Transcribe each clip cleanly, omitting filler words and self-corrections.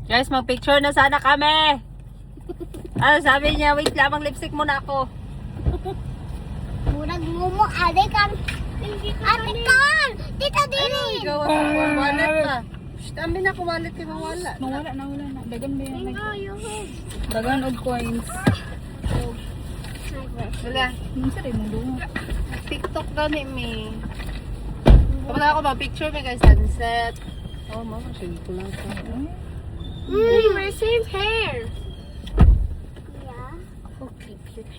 Guys, mag-picture na sana kami. Ano sabi niya, wait lamang, lipstick muna ako. Murag mo, ate kan. Ate kan! Tita Dini! Ikaw ang wallet na. Dami na kung wallet kayo mawala. Mawala na, wala na. Dagan ba yan? Dagan og coins. Wala. Minsan rin mong dungo. TikTok gani me. Kapag ako mag-picture may kay sunset. Oh, mama, sige ko lang ito. We're same hair. Yeah. Okay, cute.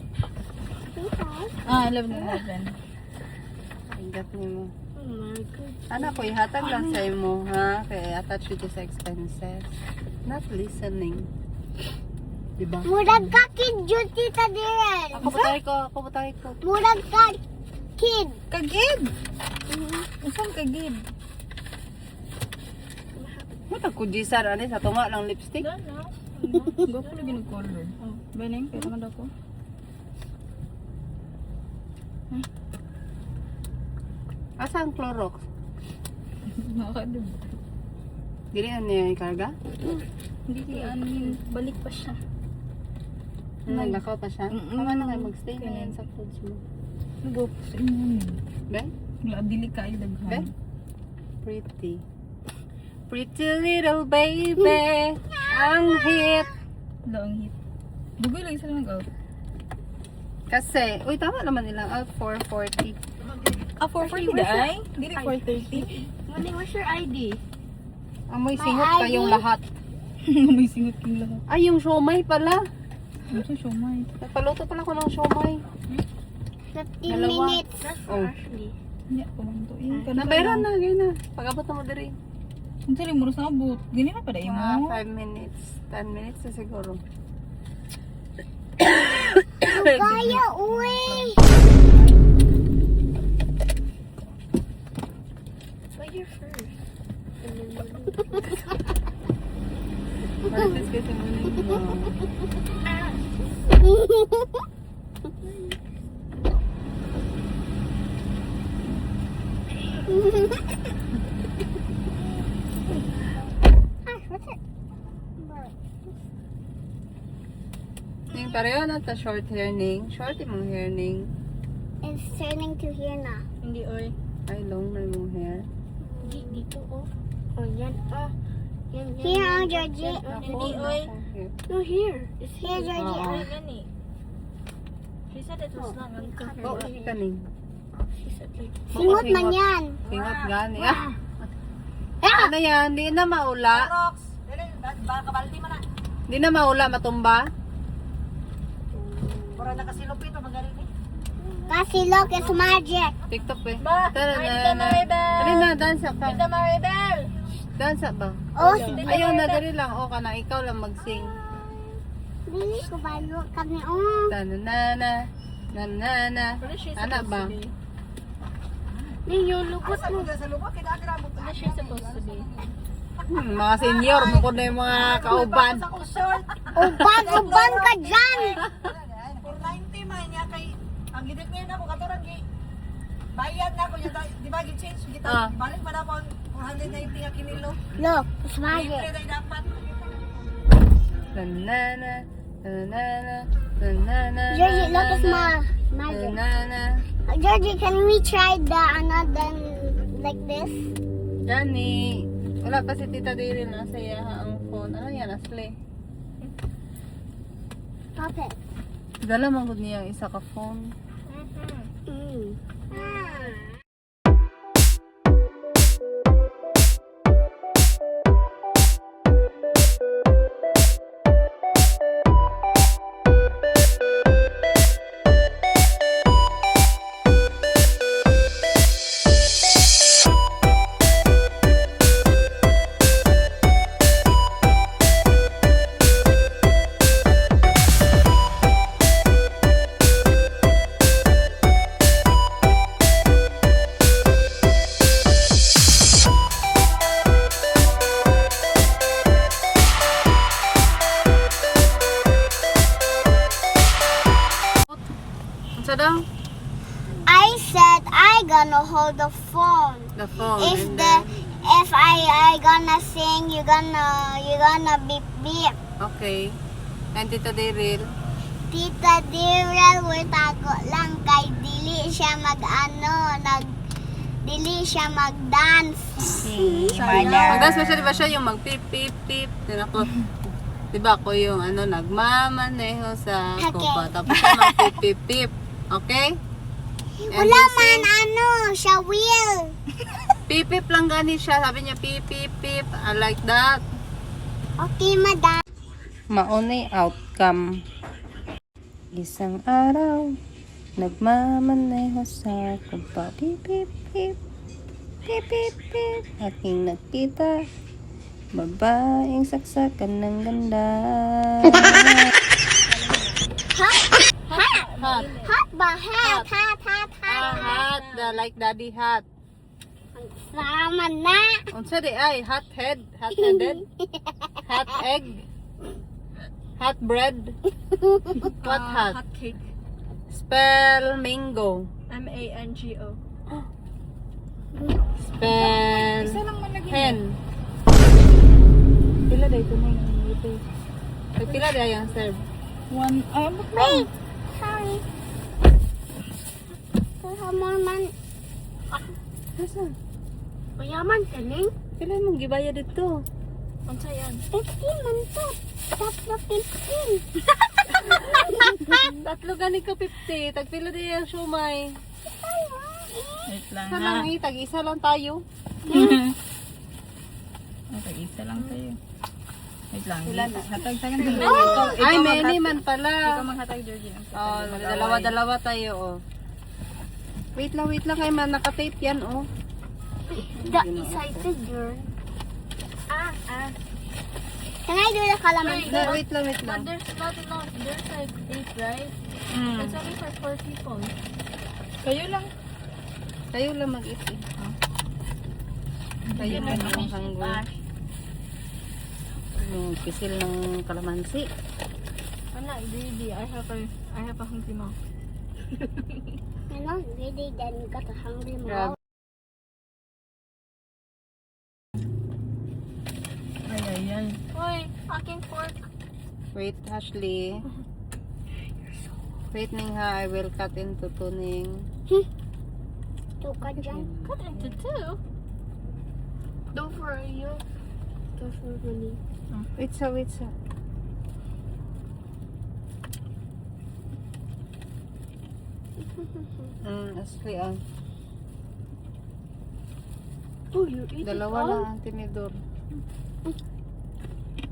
Ah, 11 na 11. Ingat niyo mo. Oh my God. Anak ko, ihatag lang sa imo, ha? Kaya attach dito sa expenses. Not listening. Diba? Murag ka kid yun, Tita Dini. Ako butay ko. Murag ka kid. Kagid! Saan kagid? Matag ko gisar, ano, sa tunga lang lipstick. Gwapo lagi ng color. Oh, Beneng, kaya naman ako. Asa ang Clorox? Nakakadib. Dili ano yung ikarga? Hindi kaya anin, balik pa siya. Naglakaw pa siya? Tama na kayo magstay na Ganun. yan sa foods mo. Gwapo sa inyo. Be? Wala, dili kayo Be? daghan. Pretty. Pretty little baby. Ang hit. Wala ang hit. Bugoy lagi sila nag-out. Kasi, uy, tama naman nilang out 440. Ah, 440 na ay? Dili 430. Money, what's your ID? Amoy My singot ID? kayong lahat. May singot king lahat. Ay, yung siomay pala. Ano sa siomay? Nagpaluto pala ko ng siomay. 15 Dalawa. minutes. That's Oh. Ashley. Hindi, kumanto. Nabayran na, ganyan na. Pag-abot na mo diri. Ang sali mo sa abot. Ganyan na pala Mga mo. 5 minutes. 10 minutes na siguro. Kaya, uwi. Buy your first. And then Marites kasi mo nito. What's it? Ning pareho na ta short hair ning. Short imong hair ning. It's turning to here na. Hindi, oy. Ay, long na imong hair. Dito, oh. Oh, yan. Yan, yan. Here, oh, Georgie. Hold na oy. sa hair. No, here. It's here, Georgie. Oo. Gani. He said it was long. Oh, kaning. Singot man yan. Singot gani. Ano yan? Di na maula. Di na maula, matumba. Kasi look, it's magic. TikTok eh. Ba, Tara ay, na. Maribel. Dali na, dansa ka. Ito, Maribel. Dansa ba? Oh, Ayaw na, dali lang. O ka na, ikaw lang mag-sing. Dili ko balo kami. Oh. Tananana. Nanana. Ana ba? Ninyo, lukot mo. What is she supposed to be? Mga senior, mukod na yung mga kauban. Uban ka dyan. Ang gidik ngayon ako katurang bayad na ako yung di ba gi-change kita Ah. balik pa na ako ang 490 nga kinilo. Look, it's Libre magic. na dapat. Tanana. Tanana. Tanana. Georgie, look, it's magic. Tanana. Georgie, can we try the another like this? Gani. Wala pa si Tita Diri na sa iya ang phone. Ano yan, Ashley? Stop it. Dala man gud niya ang isa ka phone. Mm. Unsa daw? I said I gonna hold the phone. The phone. If and the then- if I gonna sing, you gonna beep beep. Okay. And Tita Daryl? Tita Daryl, we're tago lang kay dili siya dili siya mag-dance. Magdance ba siya, di ba siya yung mag-pip, pip, pip. Din ako, di ba ako yung nagmamaneho sa kupa. Tapos siya mag-pip, pip, pip. Okay? And Wala you man sing, siya will. pip, pip lang gani siya. Sabi niya, pip, pip, pip. I like that. Okay, madam. Maunay outcome. Isang araw, nagmamaneho sa kupa. Pip, pip, pip. Pip, pip, pip. Aking nakita, babaeng saksakan ng ganda. Hot. Hot ba? Hot. Hot. Like daddy hot. Sama na. Unsa di ay? Hot head? Hot headed? Hot egg? Hot bread? What hot? Hot cake. Spell mango. M-A-N-G-O. Spell Isa lang man lagi. hen. Pila day ito na yung ito. Pila day ang serve. One. Ay, abot lang. Wait. Sorry. Kahamon man. Nasaan? Mayaman ka ning. Pila mong gibaya dito? Unsa yan? 15 man to. Tatlo 15. Tatlo gani ka 50. Tagpila day ang siomay. Wait lang Isa ha. lang tag-isa lang tayo. Okay, isa lang tayo. Wait lang. Wala na. Hatag sa ganito. Ay, many man pala. Ikaw maghatag, Georgie. Oh, dalawa-dalawa tayo, oh. Wait lang kayo man. Naka-tape yan, oh. The excited girl. Can I do the calamansi? No, wait lang. There's not enough. There's like 8, right? Mm. It's only for 4 people. Kayo lang. Tayo lang mag-eat, eh. Tayo lang ang hanggo. Yung pisil ng kalamansi. Ana, really, I have a hungry mouth. Ano? Really, then got a hungry Grabe. mouth. Ay. Hoy, aking fork. Wait, Ashley. Wait, Ning ha. I will cut into tuning. Two ka dyan. Cut into 2. Do for you. Two for me. Wait sa. Ashley, ah. Oh, you eat Dalawa it all? lang ang tinidor.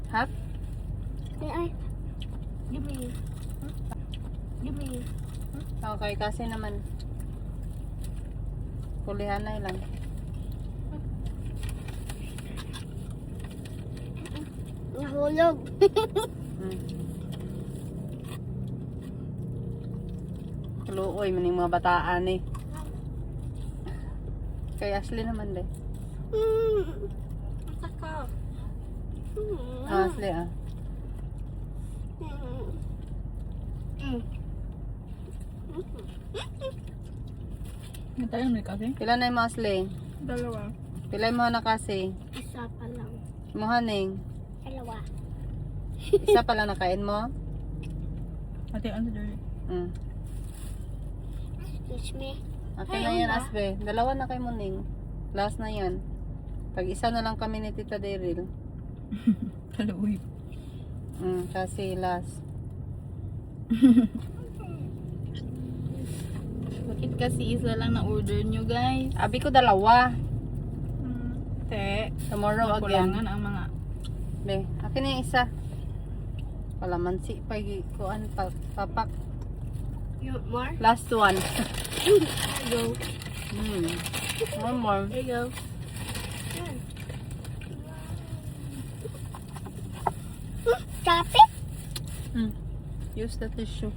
Hot? Ay. Give me. Okay, kasi naman. Kulihanay lang. Nahulog. Luoy, maning mga bataan eh. Kay Ashley naman de. Taka. Ashley, ah. Natayo mo kasi? Pila na yung mga Ashley? Dalawa. Pila mo na kasi? Isa pa lang. Muhaning. Dalawa. Isa pala nakain mo? Ate, ano Georgie? Excuse me. Okay na yan, Asbe. Dalawa na kay Muning. Last na yan. Pag isa na lang kami ni Tita Daryl. Kaluoy. Kasi last. Bakit kasi isa lang na order nyo, guys? Abi ko dalawa. Te. Tomorrow again. Kulangan ang mga... Be, akin na yung isa. Palamansi pa kuan papak. You want more? Last one. There you go. One more. There you go. Chop it. Use the tissue.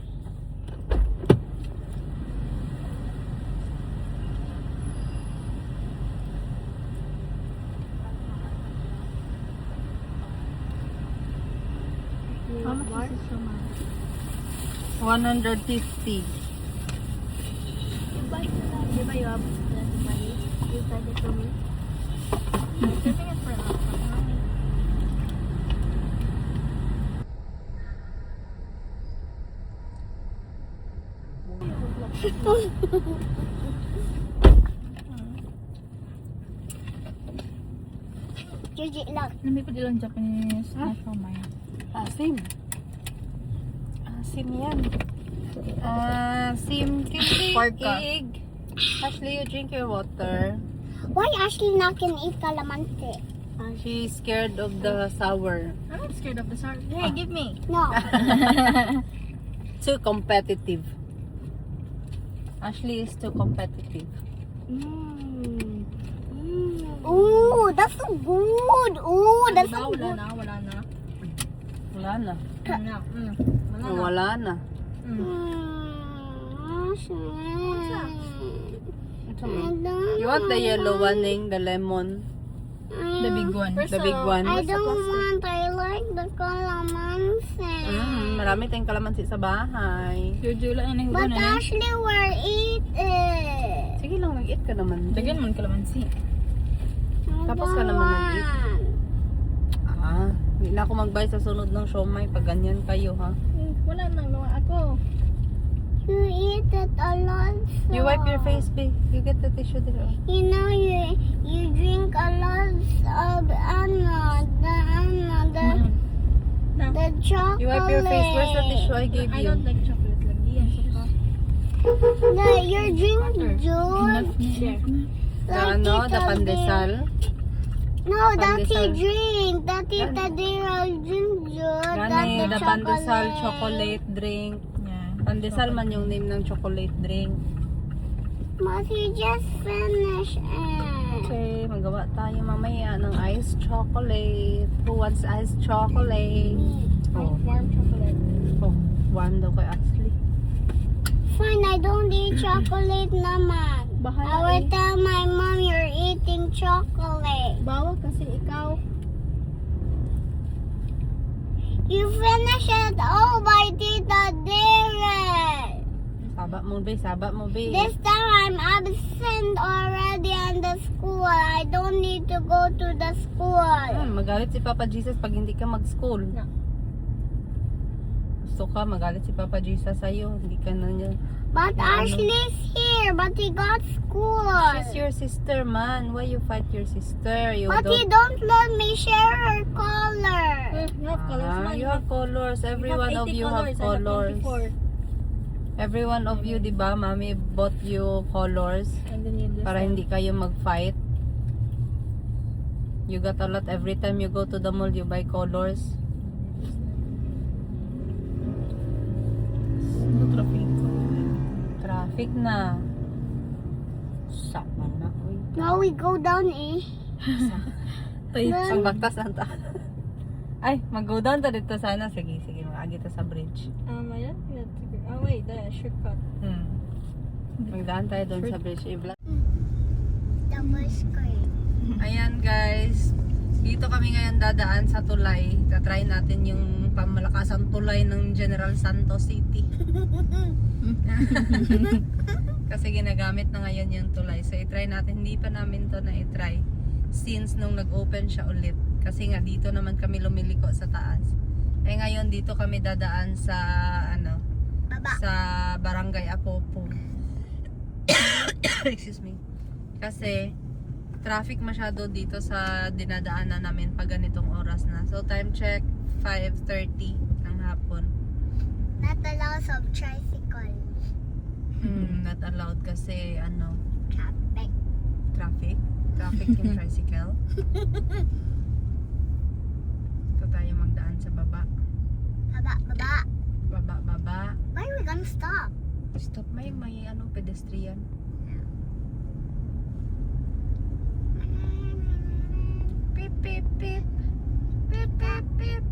How much is this so much? 150. You buy the money. You buy the money. You buy it for me. Juji lang. Nami pa dilang Japanese na siomay. Asim. Asim yan. Asim kimchi Pork ka. egg. Ashley, you drink your water. Why Ashley not can eat calamansi? She's scared of the sour. I'm not scared of the sour. Hey, give me. No. Too competitive. Ashley is too competitive. Ooh, that's so good. Ooh, that's so Wala good. na, wala na. Wala na. Wala na. Wala na. You want the yellow one, Ning? The lemon? The big one. The big one? I don't want. I like the calamansi. Marami tayong kalamansi sa bahay. Jujula na yung But gano'n eh. Ashley will eat it. Sige lang, mag-eat ka naman. Dagyan mo kalamansi. Tapos ka naman nag-eat. Hindi na ako mag-buy sa sunod ng siomay pag ganyan kayo, ha? Wala nang gawa ako. You eat it a lot. You wipe your face, babe. You get the tissue there. You know you drink a lot of the chocolate. You wipe your face. Where's the tissue I gave I you? don't like chocolate lagi. Yan, suka. Your drink juice. Share. The ano? The pandesal? No, that's Pandesal. a drink. That is the real drink juice. That's Gani, the the pandesal chocolate drink. Yan. Pandesal man yung name ng chocolate drink. But you just finished it. Okay, magawa tayo mamaya ng iced chocolate. Who wants iced chocolate? Oh, Warm chocolate. oh, one daw kay Ashley. Fine, I don't eat chocolate naman. I Bahala will eh. tell my mom you're eating chocolate. Bawal kasi ikaw. You finish it all by Tita Derek. Saba mo, be. Saba mo, be. This time I'm absent already in the school. I don't need to go to the school. Magalit si Papa Jesus pag hindi ka mag-school. No. Gusto ka, magalit si Papa Jesus sa'yo. Hindi ka na niya. But Ashley's here, but he got school. She's your sister, man. Why you fight your sister? You But he don't let me share her color. You have colors man. You have colors. Every one of you have colors. Every one of you, di ba, Mami bought you colors And then you para hindi kayo mag-fight. You got a lot every time you go to the mall, you buy colors. Traffic na. Sama na, uy. Now we go down, eh? Ang bagtas na ta. Ay, mag-go down ta dito sana. Sige, sige, mag-agi ta sa bridge. Ayan. Oh wait, the shortcut. Magdaan tayo doon sa bridge. I-vlog. Double screen. Ayan guys, dito kami ngayon dadaan sa tulay. Tatry natin yung pamalakasang tulay ng General Santos City. Kasi ginagamit na ngayon yung tulay. So i-try natin, hindi pa namin to na i-try since nung nag-open siya ulit. Kasi nga dito naman kami lumiliko sa taas. Eh ngayon dito kami dadaan sa ano, Baba. sa Barangay Apopo. Excuse me. Kasi traffic masyado dito sa dinadaanan namin pag ganitong oras na. So time check 5:30 ng hapon. Not allows of tricycle. Not allowed kasi ano, Traffic. traffic yung tricycle. Ito tayo magdaan sa baba. Baba. Why are we gonna stop? Stop, may ano, pedestrian. Beep, beep, beep. Beep, beep, beep.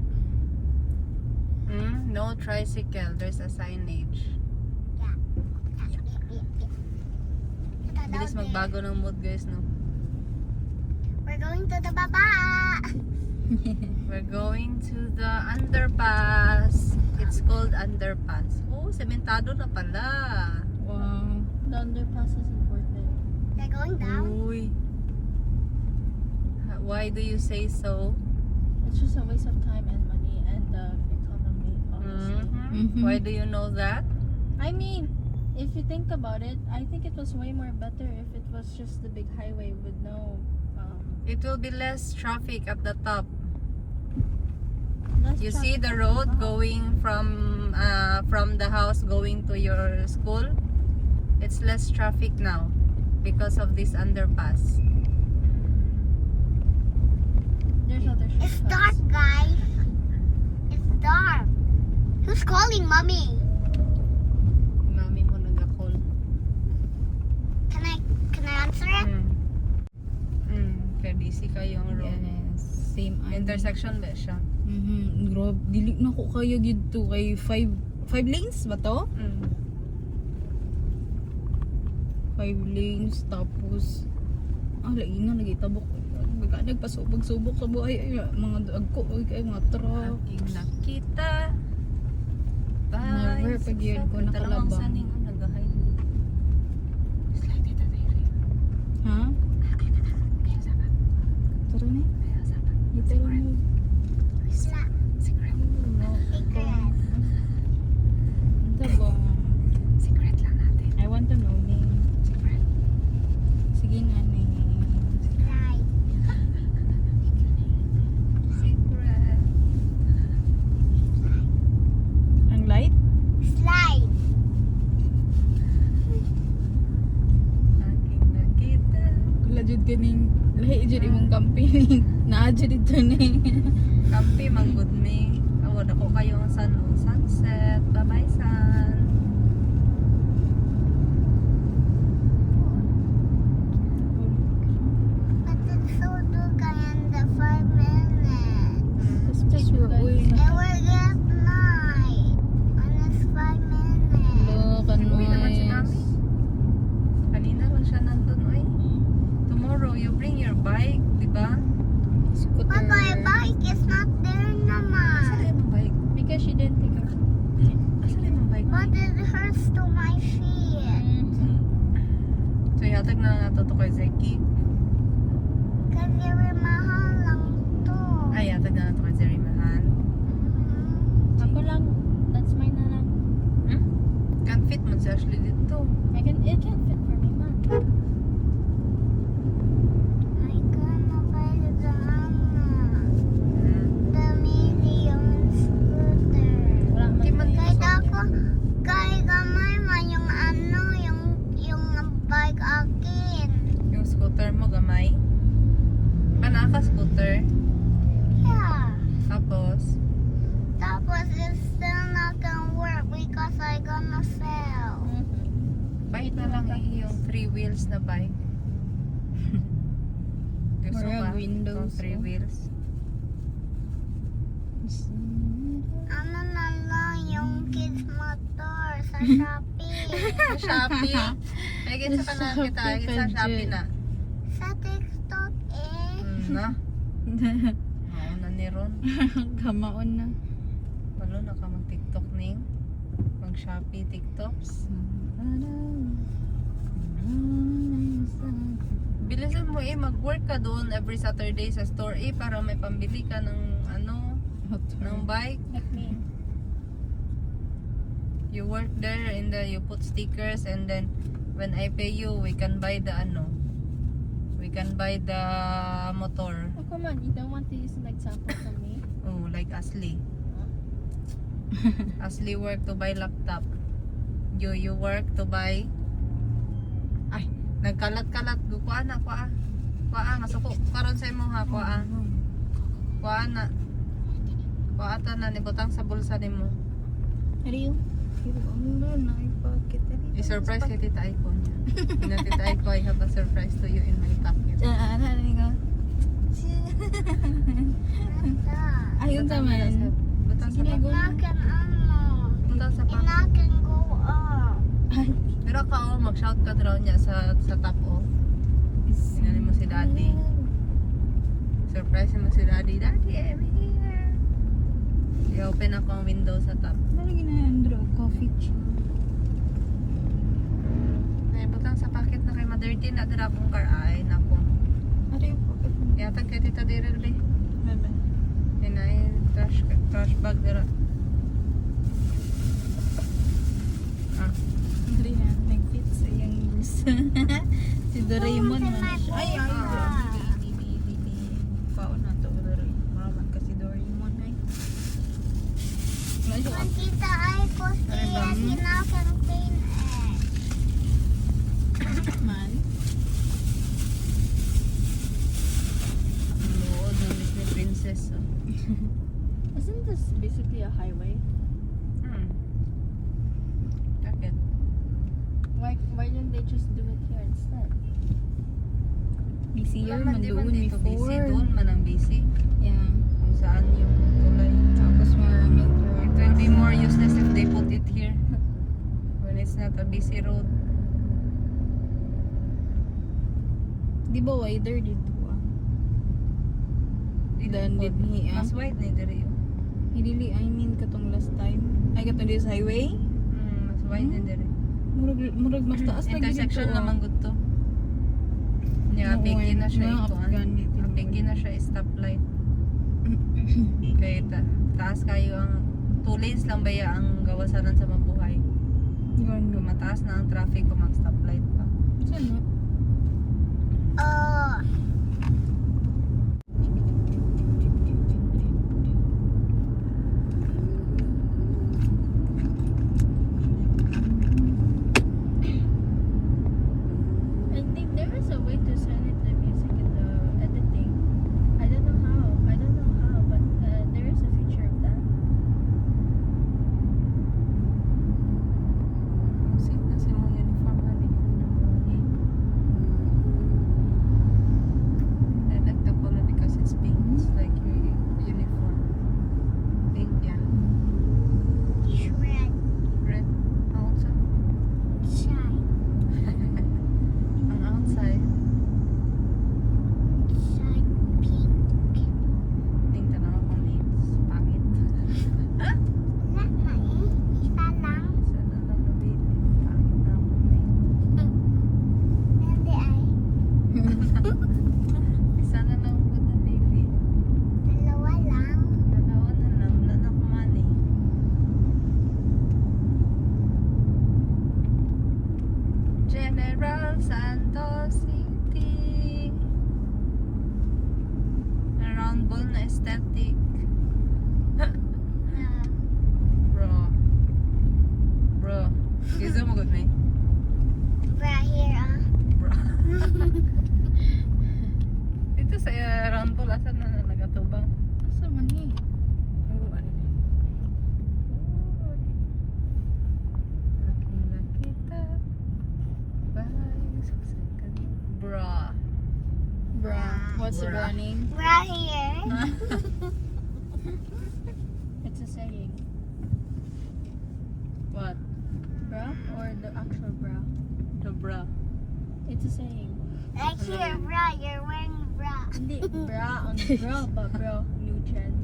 No tricycle. There's a signage. Bilis magbago ng mood guys, no? We're going to the baba. We're going to the underpass. It's called underpass. Oh, sementado na pala. Wow. The underpass is important. We're going down. Uy. Why do you say so? It's just a waste of time and money and the economy, honestly. Mhm. Why do you know that? I mean, if you think about it, I think it was way more better if it was just the big highway with no It will be less traffic at the top. less You see traffic the at road top. going from the house going to your school? It's less traffic now because of this underpass. There's other It's shortcuts. dark, guys. It's dark. Who's calling mommy? Mami mo nag-call. Can I answer it? Kaya busy kayong road. Yes, same. Intersection ba siya? Grabe, dili na ko kaya gid to kay 5 lanes ba to? 5 lanes tapos lain na nagitabok. Nagpasubok-subok sa buhay ay mga agko ay mga truck. Aking nakita. Never pag yun ko nakalabang. Dalawang saning ang nag-hide. Slide dito tayo. Ha? Tara na. Dito lang. Secret. Secret. Secret lang natin. I want to know name. Secret. Sige na name. Right. Secret. Ang light? Slide. Aking nakita. Wala jud kaning lahi jud imong campaign. Naa jud dito ni. Kampi, manggod me. Awad ako kayong sunset. Bye-bye, sun. But it's so dark and the 5 minutes. Just uy. It will get night. And it's 5 minutes. Uwi naman si Mami. Kanina lang siya nandun, oy. Tomorrow, you bring your bike, di ba? But my bike is not there Asa naman. na yung bike? Because she didn't take her. Asa na yung bike? But it hurts to my feet. So, yatag na nato to kay Zeki. Kasi very mahal lang to. Ay, yatag na nato kay Zeri Mahal. Mhm. Ako lang. That's mine na lang. Can't fit man si Ashley dito. It can fit for me, man. I gonna buy the the medium scooter. Wala man. Di man Kahit ako, kahit gamay man yung ano, yung bike akin. yung scooter mo, gamay. Kana ka scooter. Yeah. Tapos, Tapos it's still not gonna work because I gonna sell. bike na lang yung 3 wheels na bike. Gusto Or ba? yung windows, Yung 3 oh. wheels. Ano na lang yung kids motor sa Shopee. Sa Shopee. Ay, kinsa ka na kita. Shopee Sa Shopee na. Sa TikTok Na? Oo na ni Ron. Kamaon na. Walo na ka mag-TikTok ning. Mag-Shopee TikToks. Bilisan mo mag-work ka doon every Saturday sa store para may pambili ka ng ng bike. Like me. You work there and you put stickers and then when I pay you, we can buy the we can buy the motor. Oh, come on. You don't want to use an example from me? Oh, like Ashley. Ashley work to buy laptop. You work to buy. Ay, nagkalat-kalat. Kuha na, kuha. Kuha, masuko. Karon sa imo ha, kuha. Kuha na. Kuha ata na, nibutang sa bulsa nimo. Ariyo? Ano na, i-pocket. I-surprise kay Tita Aiko niya. Ina Tita Aiko, I have a surprise to you in my pocket. Ayun Butang naman. sa- Butang sa Sige, pocket. go na. Inakin ano. Butang sa pocket. Inakin go up. Pero ka mag-shout ka daw niya sa top o. Sinali mo si Daddy. Surprise mo si Daddy. Daddy, I'm here. I-open ako ang window sa top. Nalagyan na yung draw. Coffee cheap. Ay, butang sa pocket na kay Mother Teen. Nadara akong car. Ay, naku. Ariyo po. Yata kay Tita Daryl be. Inay trash bag dira. Ah, Hindi na, nag-fit sa iyang bulsa. Si Doraemon man siya. Ay, di. Paon na to, Doraemon. Maraman kasi Doraemon ay. Wala siya. Tita, I post campaign Man. ang luod ng Disney Princess. Oh. Isn't this basically a highway? Bakit? Why didn't they just do it here instead? Busier Wala man di man doon dito busy. before. Doon man ang busy. Yeah. Kung saan yung tulay. Tapos maraming It will be more useless if they put it here. When it's not a busy road. Di ba wider dito ah? Dan po. dinhi ah. Mas wide ni diri. Hindi, I mean katong last time. Ay katong this highway. Mas wide ni diri. Murag mas taas lagi dito. Intersection naman gud to. Nya Oo, pigi na siya mga ikuan. ganit. Pigi na siya stoplight. Kaya taas kayo ang 2 lanes lang baya ang gawasanan sa mabuhay. Yun. Kung mataas na ang traffic kung mag stoplight pa. Saan na? Oh, I think there is a way to silent the music in the editing. I don't know how, but there is a feature of that. Sit na sa mga uniform na I like the color because it's pink. It's like your uniform. Pink yan. shred, Red. Also. shine, Ang outside. shine pink. Tingnan naman kung it's pangit. Wala na eh. Isa lang. Isa na lang nabili. Pangit na ako na yun. Hindi ay. Isa na lang ako nabili. Dalawa lang. Dalawa na lang. Nanak money. General Santos City. Round ball na aesthetic. Bro. Gizo mo good me? Right here, ah. Bro. Dito sa round ball, asan na nagatubang? Asa man eh? Bra. Bra. What's the Bra. bra name? Right here. It's a saying. What? Bra or the actual bra? The bra. It's a saying. Like here, bra. You're wearing bra. Hindi bra on bra, but bro, new trend.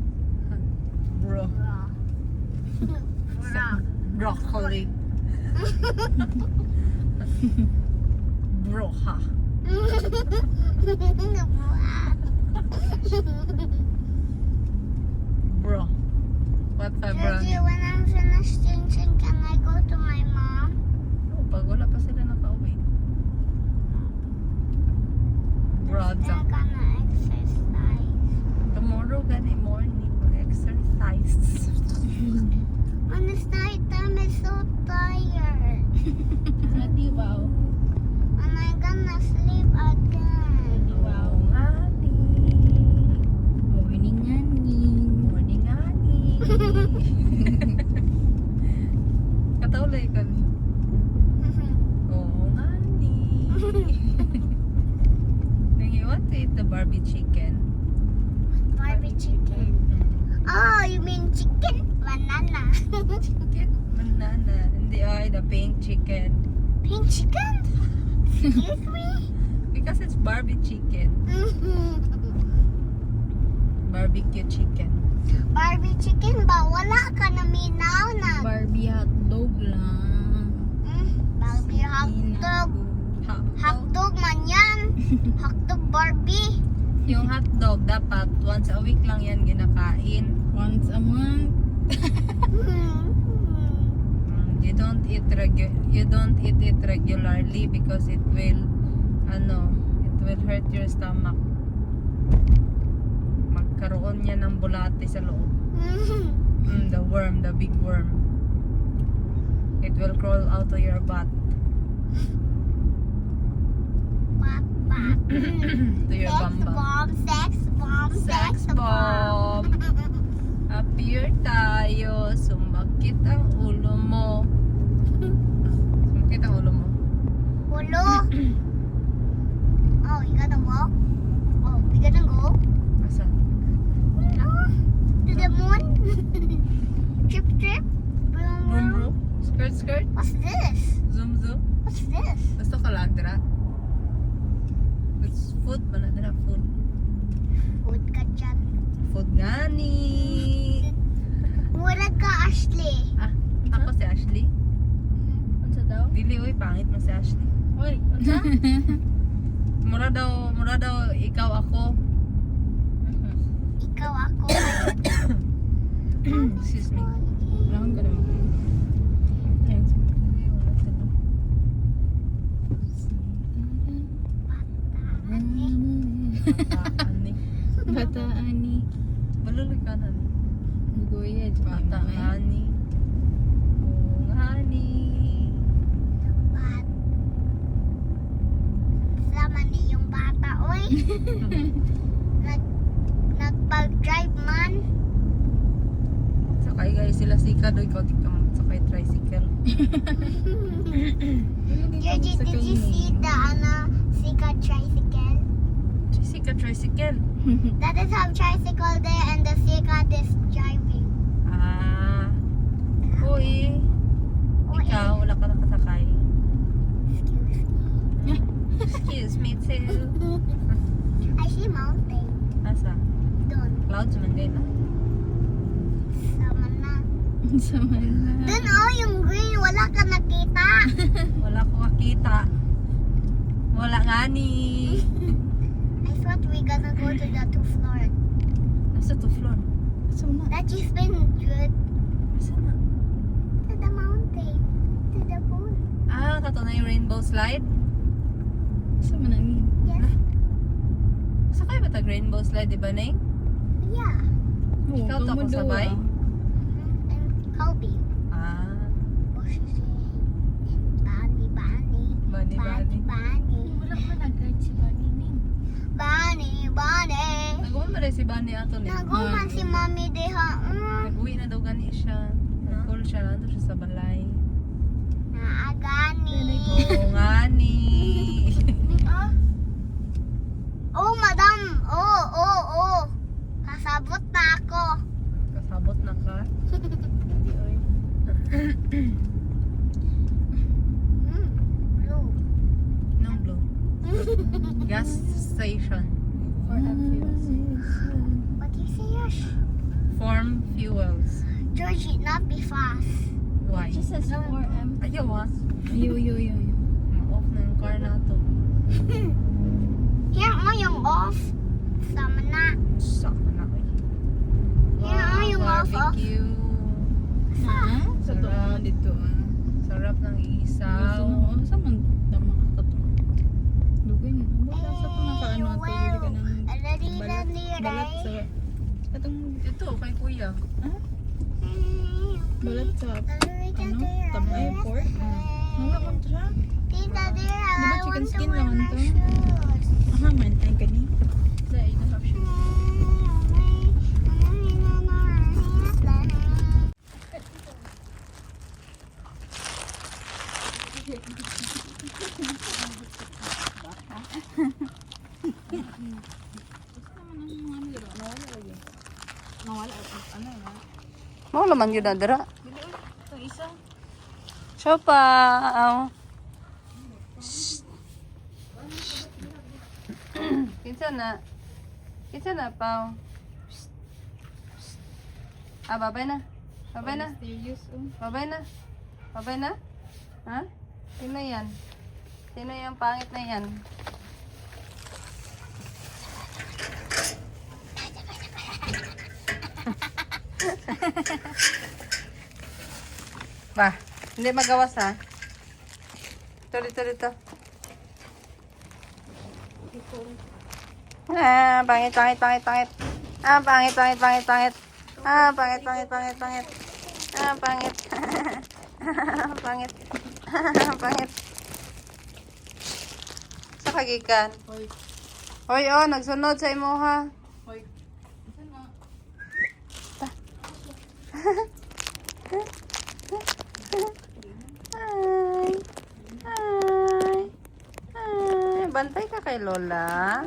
Bro. Bra. Bra. Broccoli. Broha. Bro. What pa bra? Georgie, when I'm finished changing, can I go to my mom? Oh, pag wala pa sila nakauwi. Broad I'm gonna exercise. Tomorrow gani morning mag-exercise. On this night time, I'm so tired. Adi wow. And I'm gonna sleep again. Wow. Ngani. Morning ngani. Morning ngani. Katawlay ka ni. Oo ngani. Then you want to eat the Barbie chicken? Barbie chicken. Oh, you mean chicken? Banana. Chicken? Banana. Hindi ay, the pink chicken. Pink chicken? Excuse me? Because it's Barbie chicken. Barbecue chicken. Barbie chicken ba? Wala ka na minaw na. Barbie hotdog lang. Barbie hotdog. Ha. Hotdog man yan. Hotdog Barbie. Yung hotdog, dapat once a week lang yan ginakain. Once a month. You don't eat it regularly because it will hurt your stomach. Magkaroon yan ng bulate sa loob. The big worm. It will crawl out of your butt. To your bamba. Sex bomb. Appear tayo. Sumakit ang ulo mo. Sumakit ang ulo mo. Hello. Oh, you gonna walk? Oh, we gonna go? Asa? To the moon? Trip, trip? Vroom, Vroom vroom. vroom. Skirt skirt. What's this? Zoom zoom. What's this? Gusto ka lang dira? It's food ba na dira? Food. Food ka dyan. Food gani. Mura ka, Ashley. Ah, ako si Ashley. Unsa daw? Dili oy, pangit mo si Ashley. Oy, unsa? Mura daw ikaw ako. Ikaw ako. Excuse me. Lang ka naman. Ayun. Ani. Bataan ni. Maluloy ka na. Guya. Bata ani. Oh, ani. Sama ni yung bata, oy. Nagpag-drive man. Sakay guys sila sika do ikaw di ka sakay tricycle. Georgie, did you see the Sika tricycle? Sika tricycle. That is how tricycle there and the Sika is driving. Ah. Uy. Ikaw wala ka nakasakay. Excuse me too. I see mountain. Asa? Doon. Clouds man din ah. Sama na. Sama na. Doon oh, yung green. Wala ka nakita. Wala ko makita. Wala nga ni. I thought we gonna go to the 2th floor. Nasa to floor. Sama na. That just been good. Asa na? To the mountain. To the pool. Ah, kato na yung rainbow slide. Sama na ni. Yes. Sakay ba tag rainbow slide, di ba, Neng? Yeah. Ikaw to ako sabay? And Kobe. Ah, What she say? Bunny, bunny. bani bani. Bunny. Wala ko nag-guide si Bunny Ning. Bunny, bunny. Nag-uwi ba rin si Bani ato ni? Naguman si Mami deha. Nag-uwi na daw gani siya. Nag-call siya, nandun siya sa balay. Naagani. Oo nga ni. Oh, madam. Oh. Kasabot na ako. Kasabot na ka. Blue. Nang blue. Gas station. For fuels. What do you say, Yash? Form fuels. Georgie, not be fast. Why? It just says 4M. Ayaw ah. Yo. Ma-off na yung car na to. Here oh, yung off. Sama na. Saka na ko. Here oh, yung off. Barbecue. Sa to dito. Sarap ng isaw. Sa man tama ka to. Dugay na. Wala sa to nakaano ato dili ka nang balat sa katong Ito, kay kuya. balat sa tabay pork. Wala man to siya. Tita, there, Di ba I chicken want to skin wear naman my to? shoes. Aha, man ay kani. Sa ito have shoes. Mau laman yun na dira. Ito isa. Chopa. Kinsa na pao. Ah, babay na. Serious oh. Babay na. Ha? Sino yan? Sino yung pangit na yan? Ba, hindi magawas ha. Dito. Pangit. Pangit. Pangit. Sa kagikan. Hoy, nagsunod sa imo ha. Bantay ka kay Lola.